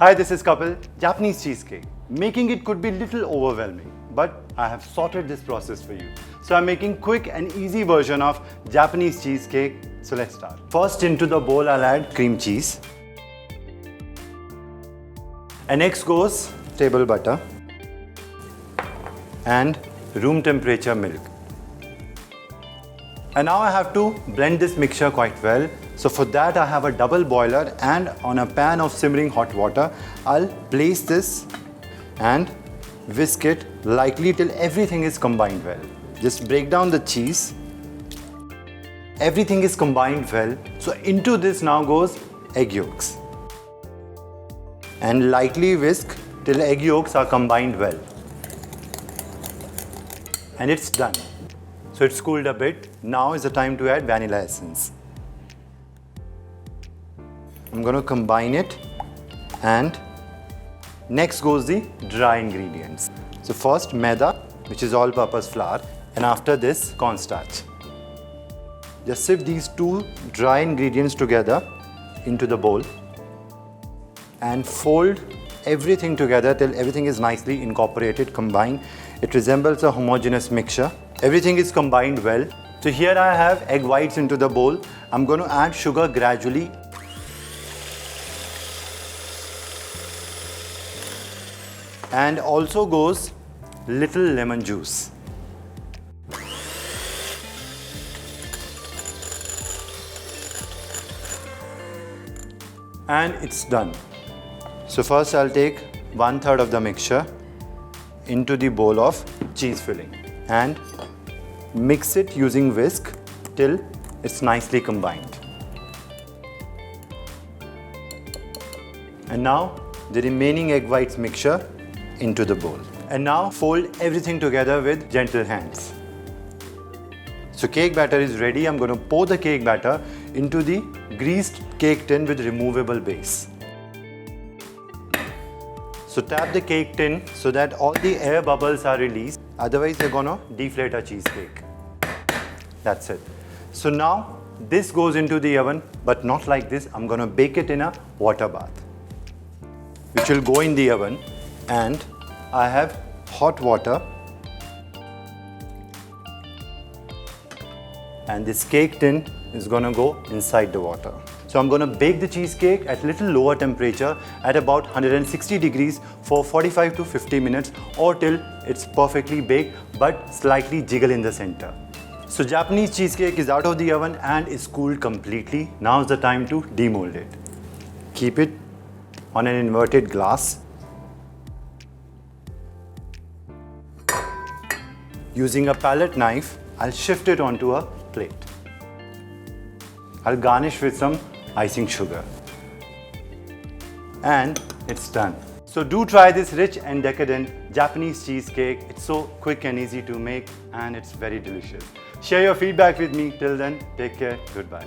Hi, this is Kapil, Japanese Cheesecake. Making it could be a little overwhelming, but I have sorted this process for you. So I'm making quick and easy version of Japanese cheesecake. So let's start. First into the bowl I'll add cream cheese. And next goes table butter and room temperature milk. And now I have to blend this mixture quite well. So for that I have a double boiler, and on a pan of simmering hot water, I'll place this and whisk it lightly till everything is combined well. Just break down the cheese. Everything is combined well. So into this now goes egg yolks. And lightly whisk till egg yolks are combined well. And it's done. So it's cooled a bit. Now is the time to add vanilla essence. I'm going to combine it, and next goes the dry ingredients. So first maida, which is all-purpose flour, and after this cornstarch. Just sift these two dry ingredients together into the bowl and fold everything together till everything is nicely incorporated, combined. It resembles a homogeneous mixture. Everything is combined well. So here I have egg whites into the bowl. I'm going to add sugar gradually. And also goes little lemon juice. And it's done. So first I'll take 1/3 of the mixture into the bowl of cheese filling and mix it using whisk till it's nicely combined. And now the remaining egg whites mixture into the bowl. And now fold everything together with gentle hands. So cake batter is ready. I'm going to pour the cake batter into the greased cake tin with removable base. So tap the cake tin so that all the air bubbles are released. Otherwise you're going to deflate a cheesecake. That's it. So now this goes into the oven, but not like this. I'm going to bake it in a water bath, which will go in the oven. And I have hot water, and this cake tin is going to go inside the water. So I'm going to bake the cheesecake at little lower temperature at about 160 degrees for 45 to 50 minutes, or till it's perfectly baked but slightly jiggle in the center. So Japanese cheesecake is out of the oven and is cooled completely. Now is the time to demold it. Keep it on an inverted glass. Using a palette knife, I'll shift it onto a plate. I'll garnish with some icing sugar. And it's done. So do try this rich and decadent Japanese cheesecake. It's so quick and easy to make, and it's very delicious. Share your feedback with me. Till then, take care. Goodbye.